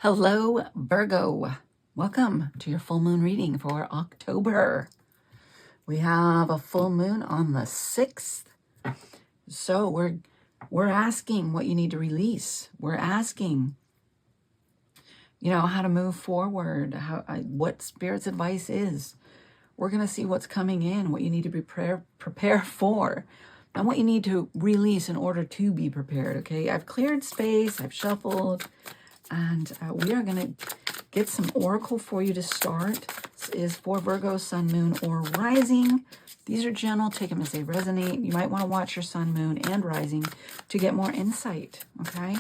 Hello, Virgo. Welcome to your full moon reading for October. We have a full moon on the 6th. So we're asking what you need to release. We're asking, how to move forward, what Spirit's advice is. We're going to see what's coming in, what you need to prepare for, and what you need to release in order to be prepared, okay? I've cleared space, I've shuffled, and we are going to get some oracle for you to start. This is for Virgo, Sun, Moon, or Rising. These are general. Take them as they resonate. You might want to watch your Sun, Moon, and Rising to get more insight, okay?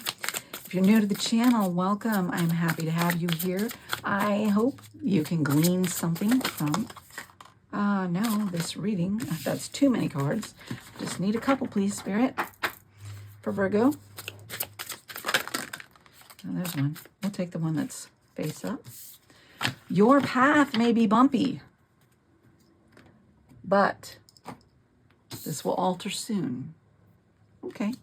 If you're new to the channel, welcome. I'm happy to have you here. I hope you can glean something from this reading. That's too many cards. Just need a couple, please, Spirit, for Virgo. Oh, there's one. We'll take the one that's face up. Your path may be bumpy, but this will alter soon. Okay.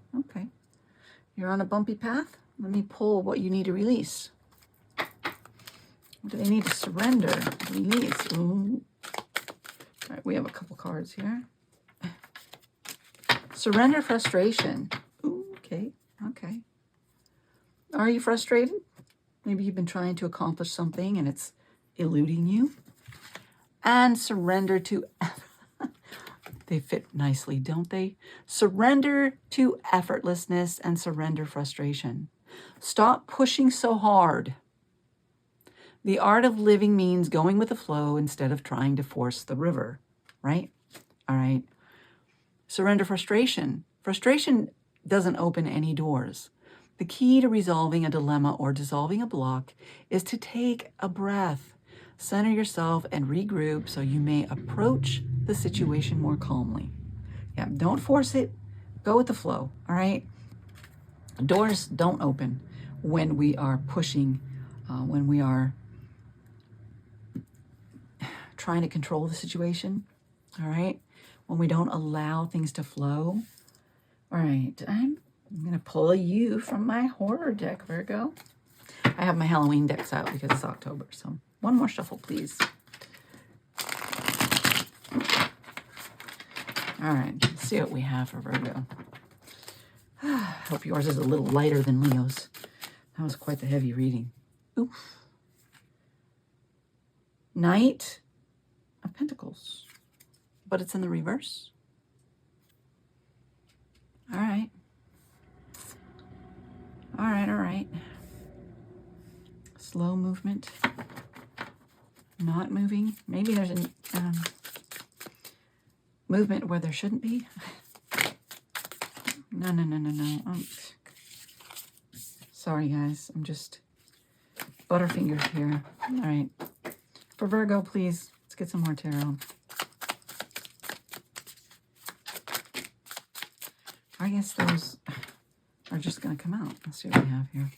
You're on a bumpy path? Let me pull what you need to release. What do they need to surrender? Release. Ooh. All right, we have a couple cards here. Surrender frustration. Ooh, okay. Are you frustrated? Maybe you've been trying to accomplish something and it's eluding you. And surrender to... They fit nicely, don't they? Surrender to effortlessness and surrender frustration. Stop pushing so hard. The art of living means going with the flow instead of trying to force the river, right? All right. Surrender frustration. Frustration doesn't open any doors. The key to resolving a dilemma or dissolving a block is to take a breath, center yourself, and regroup so you may approach the situation more calmly. Yeah, don't force it. Go with the flow, all right? Doors don't open when we are pushing, when we are trying to control the situation, all right? When we don't allow things to flow. All right, I'm going to pull you from my horror deck, Virgo. I have my Halloween decks out because it's October, so one more shuffle, please. All right, let's see what we have for Virgo. Hope yours is a little lighter than Leo's. That was quite the heavy reading. Oof. Knight of Pentacles, but it's in the reverse. All right. Slow movement. Not moving. Maybe there's a movement where there shouldn't be. No. Sorry, guys. I'm just butterfingered here. All right. For Virgo, please, let's get some more tarot. I guess those are just going to come out. Let's see what we have here.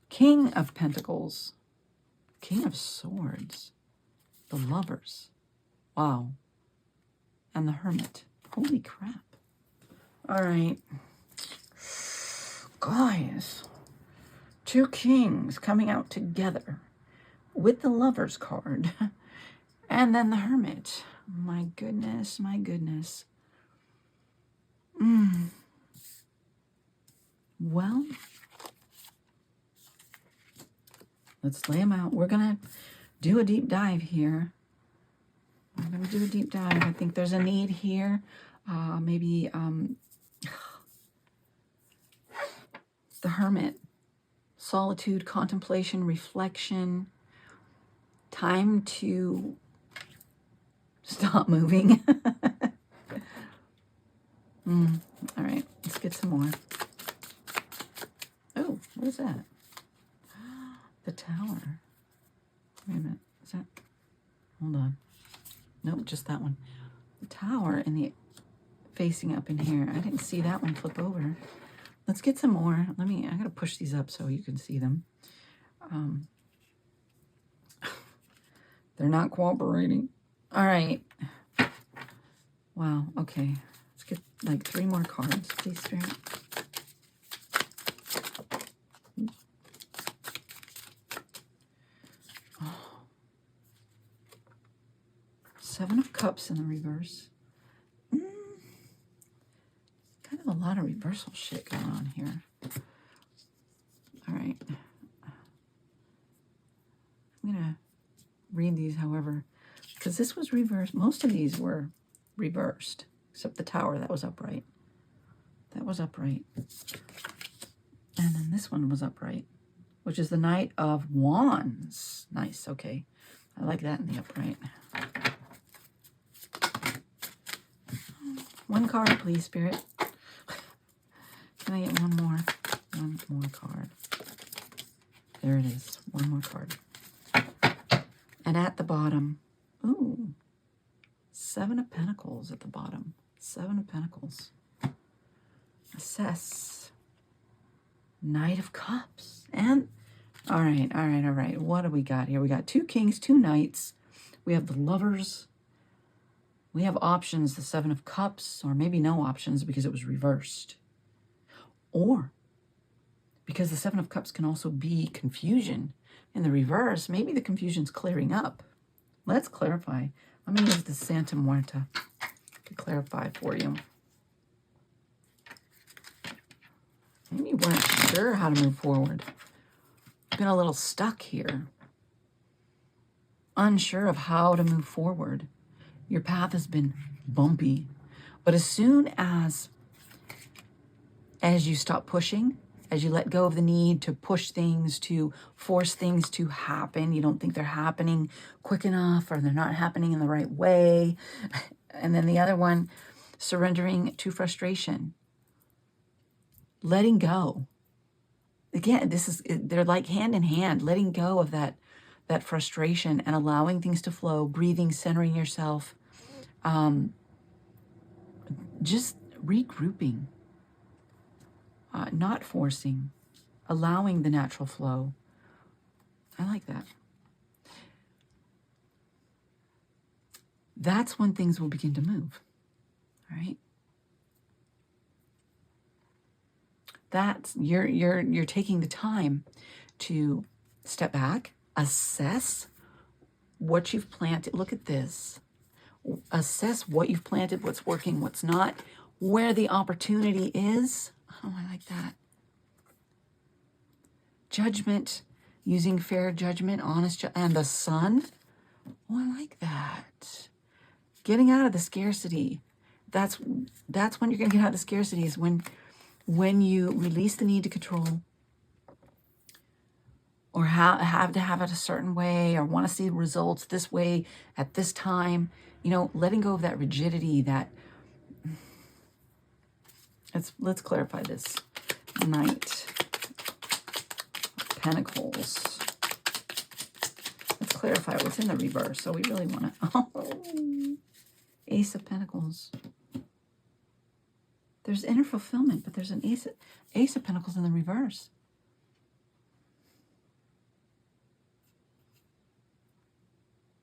King of Pentacles. King of Swords. The Lovers. Wow. And the Hermit. Holy crap. All right. Guys. Two kings coming out together with the Lovers card. And then the Hermit. My goodness. Well, let's lay them out. We're going to do a deep dive here. I think there's a need here. Maybe the Hermit. Solitude, contemplation, reflection. Time to stop moving. All right, let's get some more. Oh, what is that? The Tower. Wait a minute. Is that? Hold on. Nope, just that one. The Tower and the facing up in here. I didn't see that one flip over. Let's get some more. I gotta push these up so you can see them. They're not cooperating. All right. Wow, okay. Let's get like 3 more cards, please, Spirit. Seven of Cups in the reverse. Kind of a lot of reversal shit going on here. All right. I'm going to read these however, because this was reversed. Most of these were reversed, except the Tower. That was upright. That was upright. And then this one was upright, which is the Knight of Wands. Nice, okay. I like that in the upright. One card, please, Spirit. Can I get one more? One more card. There it is. One more card. And at the bottom, ooh, Seven of Pentacles at the bottom. Seven of Pentacles. Assess. Knight of Cups. And, all right. What do we got here? We got two kings, two knights. We have the Lovers. We have options, the Seven of Cups, or maybe no options because it was reversed. Or because the Seven of Cups can also be confusion. In the reverse, maybe the confusion's clearing up. Let's clarify. I'm going to use the Santa Muerta to clarify for you. Maybe you weren't sure how to move forward. You've been a little stuck here. Unsure of how to move forward. Your path has been bumpy. But as soon as you stop pushing, as you let go of the need to push things, to force things to happen, you don't think they're happening quick enough or they're not happening in the right way. And then the other one, surrendering to frustration. Letting go. Again, they're like hand in hand, letting go of that frustration and allowing things to flow, breathing, centering yourself, just regrouping, not forcing, allowing the natural flow. I like that. That's when things will begin to move, all right? That's you're taking the time to step back, assess what you've planted. Look at this. Assess what you've planted, what's working, what's not, where the opportunity is. Oh, I like that. Judgment, using fair judgment, honest, and the Sun. Oh, I like that. Getting out of the scarcity. That's when you're going to get out of the scarcity, is when you release the need to control, or have to have it a certain way, or want to see results this way at this time. You know, letting go of that rigidity, that... Let's clarify this. Knight of Pentacles. Let's clarify what's in the reverse. So we really want to... Oh, Ace of Pentacles. There's inner fulfillment, but there's an Ace of Pentacles in the reverse.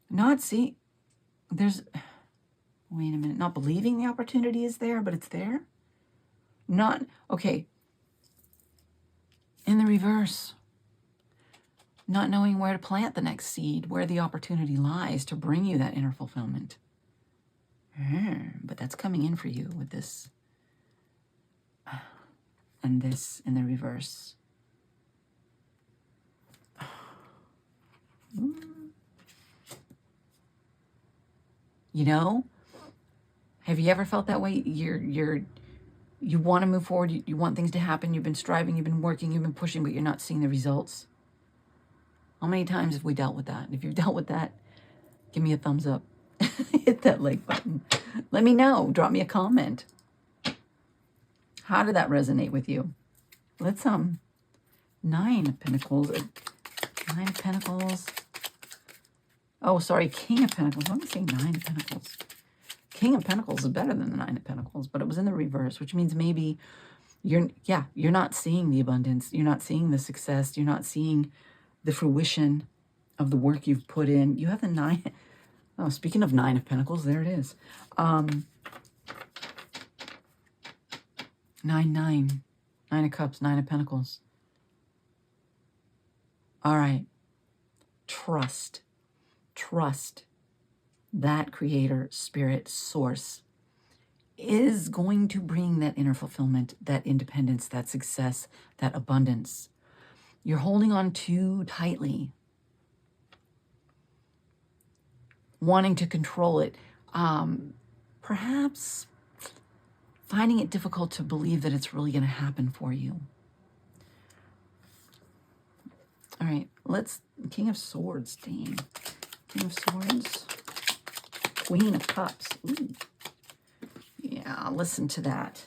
Not see... There's... Wait a minute. Not believing the opportunity is there, but it's there. Not... Okay. In the reverse. Not knowing where to plant the next seed, where the opportunity lies to bring you that inner fulfillment. But that's coming in for you with this. And this in the reverse. You know, have you ever felt that way? You want to move forward, you want things to happen, you've been striving, you've been working, you've been pushing, but you're not seeing the results. How many times have we dealt with that? If you've dealt with that, give me a thumbs up. Hit that like button. Let me know. Drop me a comment. How did that resonate with you? Let's Nine of Pentacles. Nine of Pentacles. Oh, sorry, King of Pentacles. Let me say Nine of Pentacles. King of Pentacles is better than the Nine of Pentacles, but it was in the reverse, which means maybe you're not seeing the abundance. You're not seeing the success. You're not seeing the fruition of the work you've put in. You have the Nine. Oh, speaking of Nine of Pentacles, there it is. 9, 9. Nine of Cups, Nine of Pentacles. All right. Trust. Trust. that creator, spirit, source is going to bring that inner fulfillment, that independence, that success, that abundance. You're holding on too tightly, wanting to control it. Perhaps finding it difficult to believe that it's really going to happen for you. All right, King of Swords, dang. King of Swords, Queen of Cups. Ooh. Yeah, listen to that.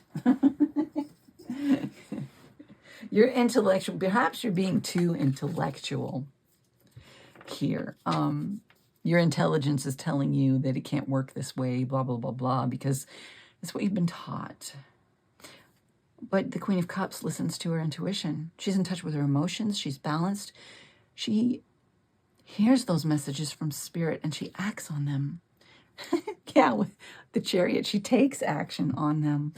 You're intellectual. Perhaps you're being too intellectual here. Your intelligence is telling you that it can't work this way, blah, blah, blah, blah, because that's what you've been taught. But the Queen of Cups listens to her intuition. She's in touch with her emotions. She's balanced. She hears those messages from Spirit and she acts on them. Yeah, with the Chariot, she takes action on them.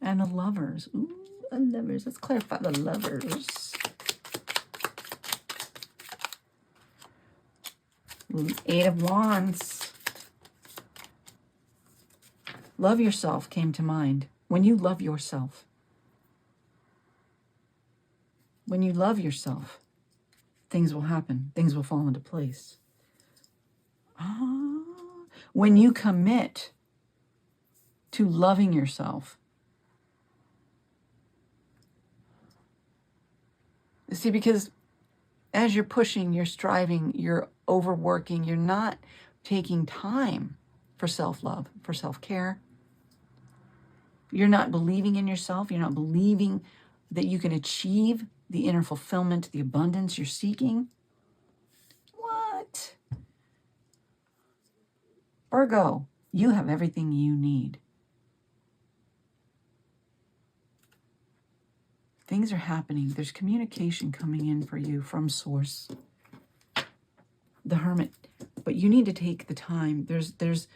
And the Lovers. Ooh, the Lovers. Let's clarify the Lovers. Ooh, Eight of Wands. Love yourself came to mind. When you love yourself. When you love yourself, things will happen. Things will fall into place. When you commit to loving yourself. See, because as you're pushing, you're striving, you're overworking, you're not taking time for self-love, for self-care. You're not believing in yourself. You're not believing that you can achieve the inner fulfillment, the abundance you're seeking. What? Virgo, you have everything you need. Things are happening. There's communication coming in for you from Source. The Hermit. But you need to take the time. There's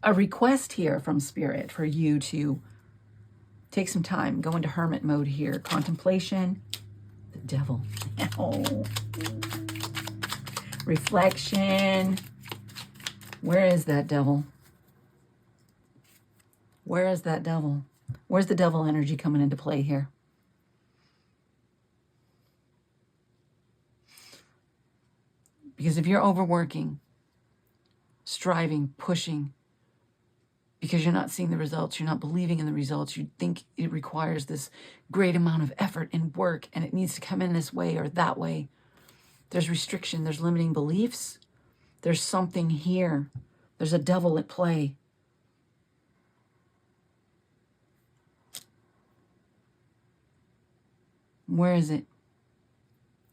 a request here from Spirit for you to take some time. Go into Hermit mode here. Contemplation. The Devil. Oh. Reflection. Where is that Devil? Where is that Devil? Where's the Devil energy coming into play here? Because if you're overworking, striving, pushing, because you're not seeing the results, you're not believing in the results, you think it requires this great amount of effort and work, and it needs to come in this way or that way. There's restriction, there's limiting beliefs. There's something here. There's a devil at play. Where is it?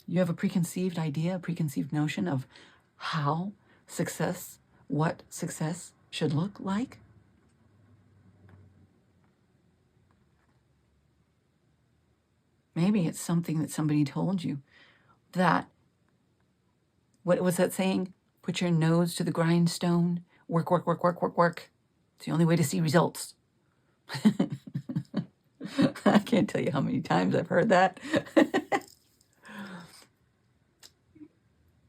You have a preconceived idea, a preconceived notion of how success, what success should look like? Maybe it's something that somebody told you. That, what was that saying? Put your nose to the grindstone. Work, work, work, work, work, work. It's the only way to see results. I can't tell you how many times I've heard that.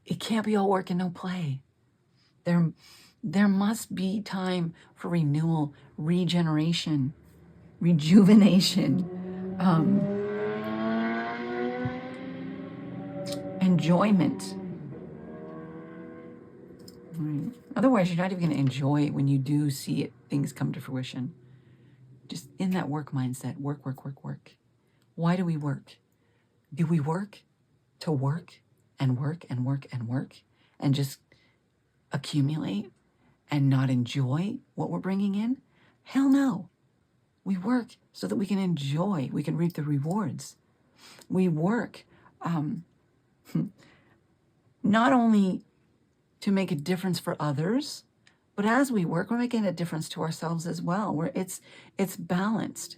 It can't be all work and no play. There must be time for renewal, regeneration, rejuvenation, enjoyment. Right. Otherwise, you're not even going to enjoy it when you do see it, things come to fruition. Just in that work mindset, work, work, work, work. Why do we work? Do we work to work and work and work and work and just accumulate and not enjoy what we're bringing in? Hell no. We work so that we can enjoy, we can reap the rewards. We work not only to make a difference for others, but as we work, we're making a difference to ourselves as well, where it's balanced.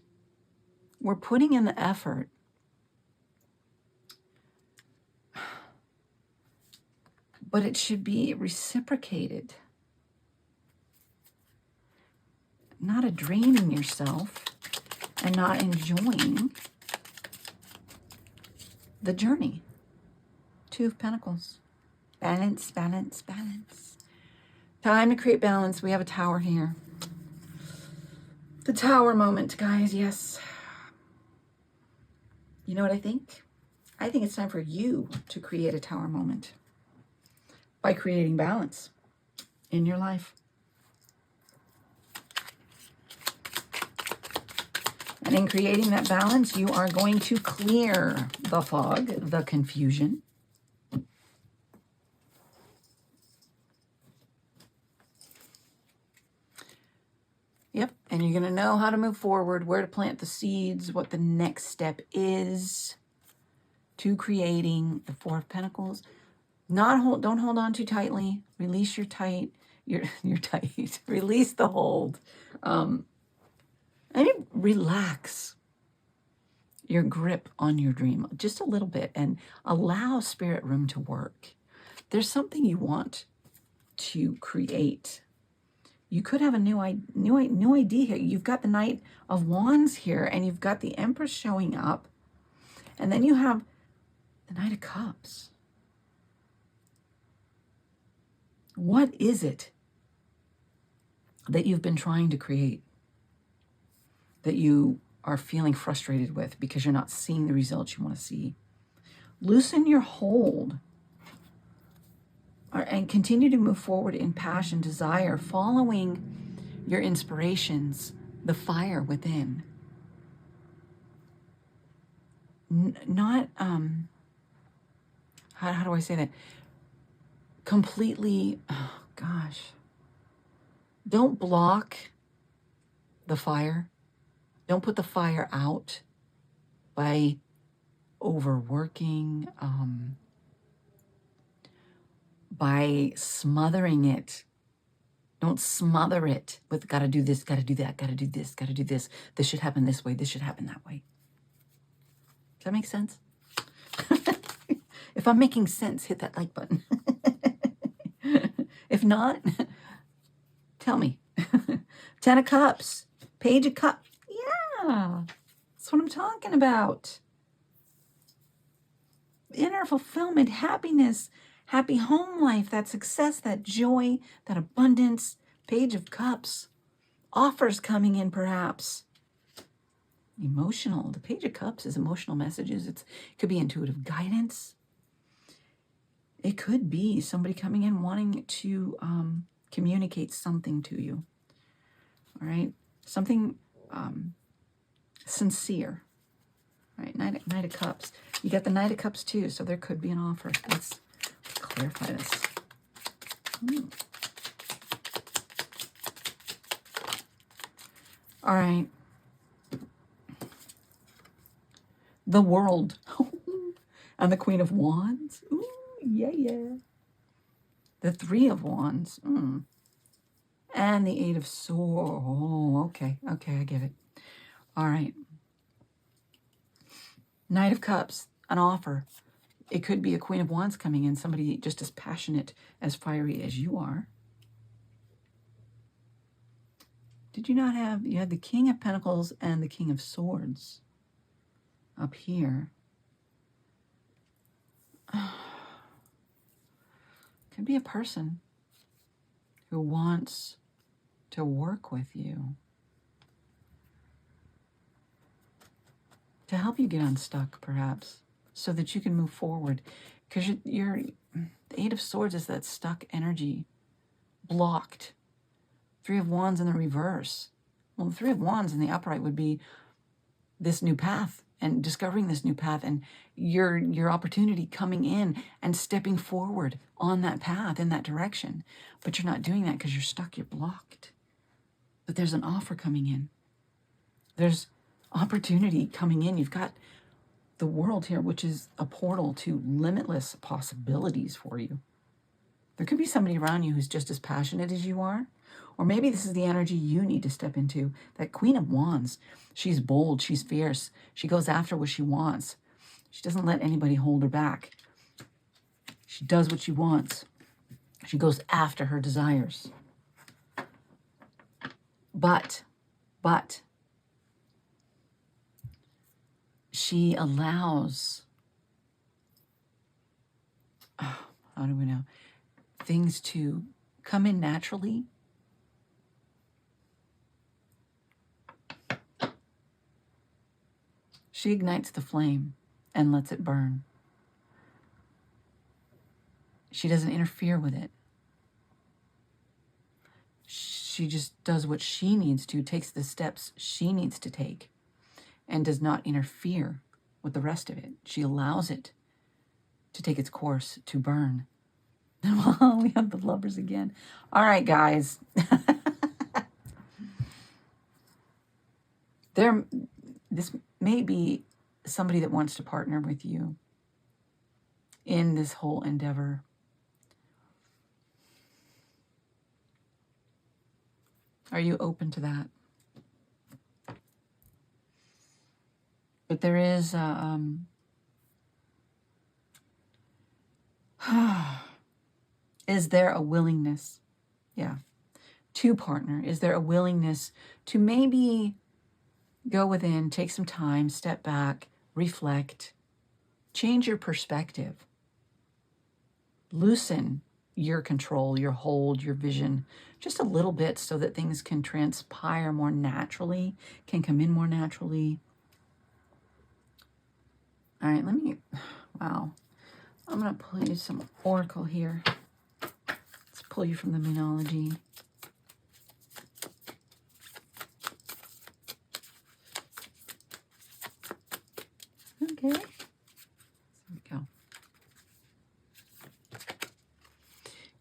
We're putting in the effort. But it should be reciprocated. Not a draining yourself and not enjoying the journey. Two of Pentacles. Balance, balance, balance. Time to create balance. We have a tower here. The tower moment, guys, yes. You know what I think? I think it's time for you to create a tower moment by creating balance in your life. And in creating that balance, you are going to clear the fog, the confusion. Yep, and you're going to know how to move forward, where to plant the seeds, what the next step is to creating the Four of Pentacles. Don't hold on too tightly. Release your tight. You're tight. Release the hold. And relax your grip on your dream just a little bit and allow spirit room to work. There's something you want to create. You could have a new idea here. You've got the Knight of Wands here, and you've got the Empress showing up, and then you have the Knight of Cups. What is it that you've been trying to create that you are feeling frustrated with because you're not seeing the results you want to see? Loosen your hold and continue to move forward in passion, desire, following your inspirations, the fire within. Not, how do I say that? Completely, oh gosh. Don't block the fire. Don't put the fire out by overworking, by smothering it. Don't smother it with gotta do this, gotta do that, gotta do this, gotta do this. This should happen this way, this should happen that way. Does that make sense? If I'm making sense, hit that like button. If not, tell me. 10 of Cups, Page of Cups. Yeah, that's what I'm talking about. Inner fulfillment, happiness, happy home life, that success, that joy, that abundance. Page of Cups. Offers coming in, perhaps. Emotional. The Page of Cups is emotional messages. It could be intuitive guidance. It could be somebody coming in wanting to communicate something to you. All right? Something sincere. All right? Knight of Cups. You got the Knight of Cups too, so there could be an offer. Let's clarify this. All right. The World. And the Queen of Wands. Ooh, yeah. The Three of Wands. And the Eight of Swords. Oh, okay, I get it. All right. Knight of Cups, an offer. It could be a Queen of Wands coming in, somebody just as passionate, as fiery as you are. Did you not have, you had the King of Pentacles and the King of Swords up here. Could be a person who wants to work with you to help you get unstuck, perhaps, so that you can move forward. Because the Eight of Swords is that stuck energy, blocked. Three of Wands in the reverse. Well, the Three of Wands in the upright would be this new path and discovering this new path and your opportunity coming in and stepping forward on that path in that direction. But you're not doing that because you're stuck, you're blocked. But there's an offer coming in. There's opportunity coming in. You've got the World here, which is a portal to limitless possibilities for you. There could be somebody around you who's just as passionate as you are. Or maybe this is the energy you need to step into. That Queen of Wands, she's bold, she's fierce. She goes after what she wants. She doesn't let anybody hold her back. She does what she wants. She goes after her desires. But she allows, how do we know? Things to come in naturally. She ignites the flame and lets it burn. She doesn't interfere with it. She just does what she needs to, takes the steps she needs to take, and does not interfere with the rest of it. She allows it to take its course, to burn. Well, we have the Lovers again. All right, guys. This may be somebody that wants to partner with you in this whole endeavor. Are you open to that? But there is is there a willingness, to partner? Is there a willingness to maybe go within, take some time, step back, reflect, change your perspective, loosen your control, your hold, your vision, just a little bit so that things can transpire more naturally, can come in more naturally. All right, wow. I'm going to pull you some oracle here. Let's pull you from the Moonology. Okay. There we go.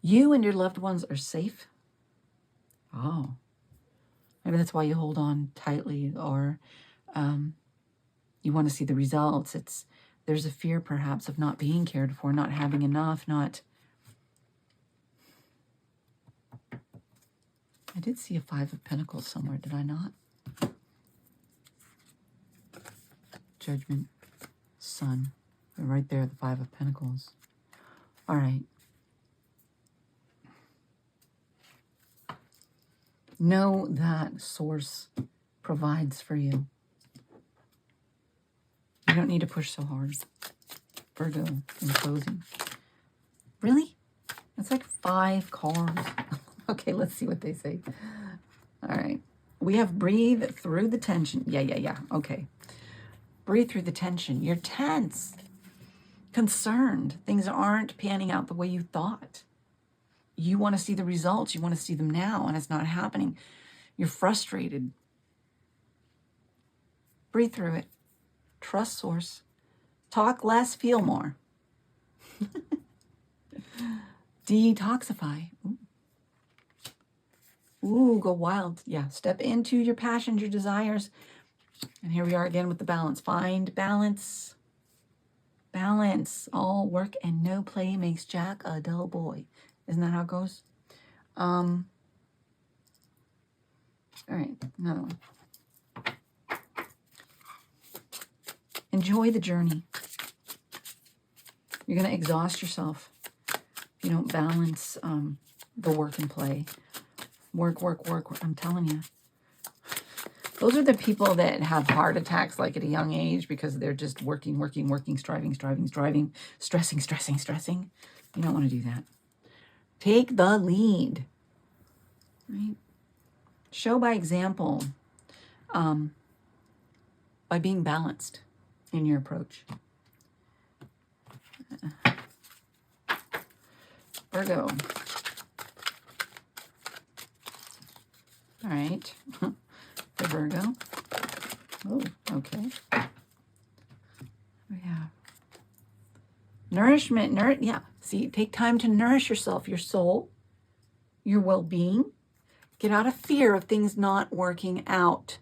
You and your loved ones are safe. Oh. Maybe that's why you hold on tightly, or you want to see the results. There's a fear perhaps of not being cared for, not having enough, not... I did see a 5 of Pentacles somewhere, did I not? Judgment, Sun. Right there, the 5 of Pentacles. All right. Know that Source provides for you. You don't need to push so hard. Virgo in closing. Really? That's like 5 cards. Okay, let's see what they say. All right. We have breathe through the tension. Yeah. Okay. Breathe through the tension. You're tense. Concerned. Things aren't panning out the way you thought. You want to see the results. You want to see them now, and it's not happening. You're frustrated. Breathe through it. Trust Source. Talk less, feel more. Detoxify. Ooh, go wild. Yeah, step into your passions, your desires. And here we are again with the balance. Find balance. Balance. All work and no play makes Jack a dull boy. Isn't that how it goes? All right, another one. Enjoy the journey. You're going to exhaust yourself if you don't balance the work and play. Work. I'm telling you. Those are the people that have heart attacks like at a young age because they're just working, striving, stressing. You don't want to do that. Take the lead. Right? Show by example by being balanced in your approach. Virgo. All right. For Virgo. Oh, okay. We have nourishment. See, take time to nourish yourself, your soul, your well-being. Get out of fear of things not working out.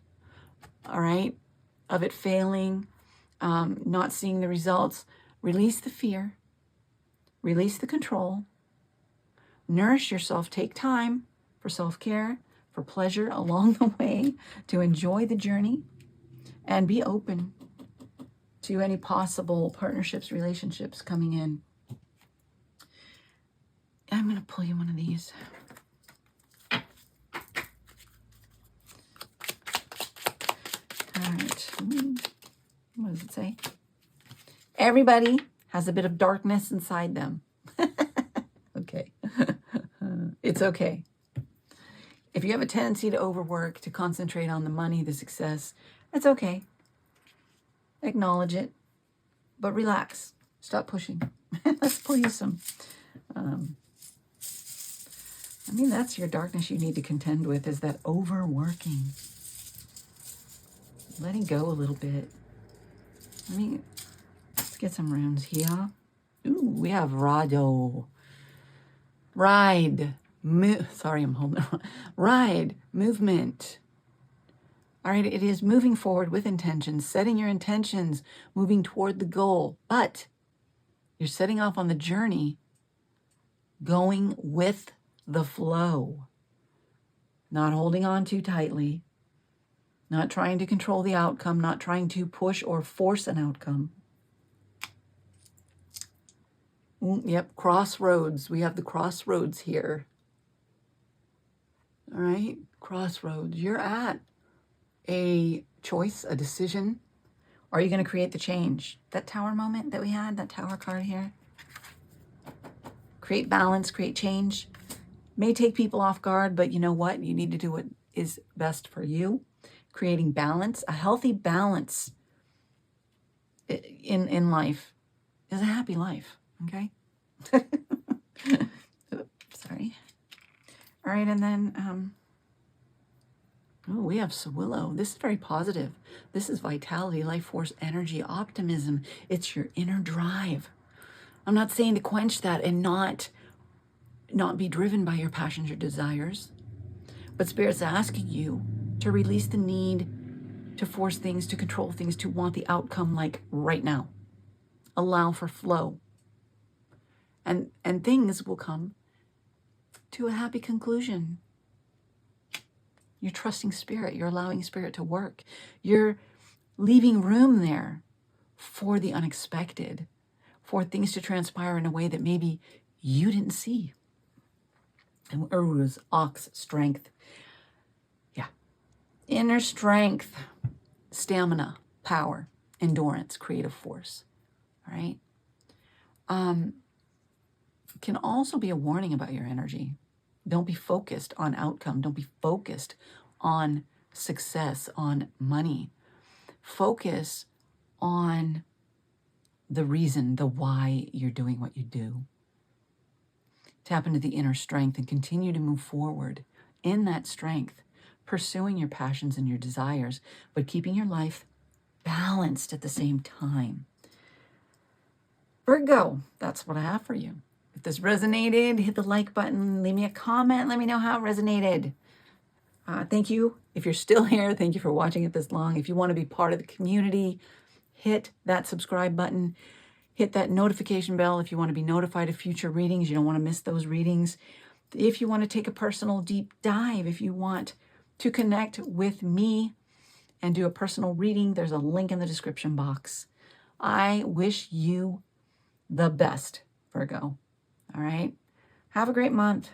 All right? Of it failing, not seeing the results. Release the fear. Release the control. Nourish yourself. Take time for self-care, for pleasure along the way, to enjoy the journey, and be open to any possible partnerships, relationships coming in. I'm going to pull you one of these. All right. What does it say? Everybody has a bit of darkness inside them. It's okay. If you have a tendency to overwork, to concentrate on the money, the success, it's okay. Acknowledge it, but relax. Stop pushing. Let's pull you some. I mean, that's your darkness you need to contend with, is that overworking. Letting go a little bit. Let's get some runes here. Ooh, we have Rado. Ride. Sorry, I'm holding it. Ride. Movement. All right, it is moving forward with intentions, setting your intentions, moving toward the goal. But you're setting off on the journey, going with the flow. Not holding on too tightly. Not trying to control the outcome, not trying to push or force an outcome. Yep, crossroads. We have the crossroads here. All right, crossroads. You're at a choice, a decision. Are you going to create the change? That tower moment that we had, that tower card here. Create balance, create change. May take people off guard, but you know what? You need to do what is best for you. Creating balance, a healthy balance in life is a happy life, okay? Sorry. All right, and then, we have Sawillow. This is very positive. This is vitality, life force, energy, optimism. It's your inner drive. I'm not saying to quench that and not be driven by your passions or desires, but Spirit's asking you to release the need to force things, to control things, to want the outcome like right now. Allow for flow. And things will come to a happy conclusion. You're trusting Spirit. You're allowing Spirit to work. You're leaving room there for the unexpected, for things to transpire in a way that maybe you didn't see. And Uru's ox, strength. Yeah. Inner strength, stamina, power, endurance, creative force. All right. Can also be a warning about your energy. Don't be focused on outcome. Don't be focused on success, on money. Focus on the reason, the why you're doing what you do. Tap into the inner strength and continue to move forward in that strength, pursuing your passions and your desires, but keeping your life balanced at the same time. Virgo, that's what I have for you. If this resonated, hit the like button, leave me a comment, let me know how it resonated. Thank you. If you're still here, thank you for watching it this long. If you want to be part of the community, hit that subscribe button. Hit that notification bell if you want to be notified of future readings. You don't want to miss those readings. If you want to take a personal deep dive, if you want to connect with me and do a personal reading, there's a link in the description box. I wish you the best, Virgo. All right. Have a great month.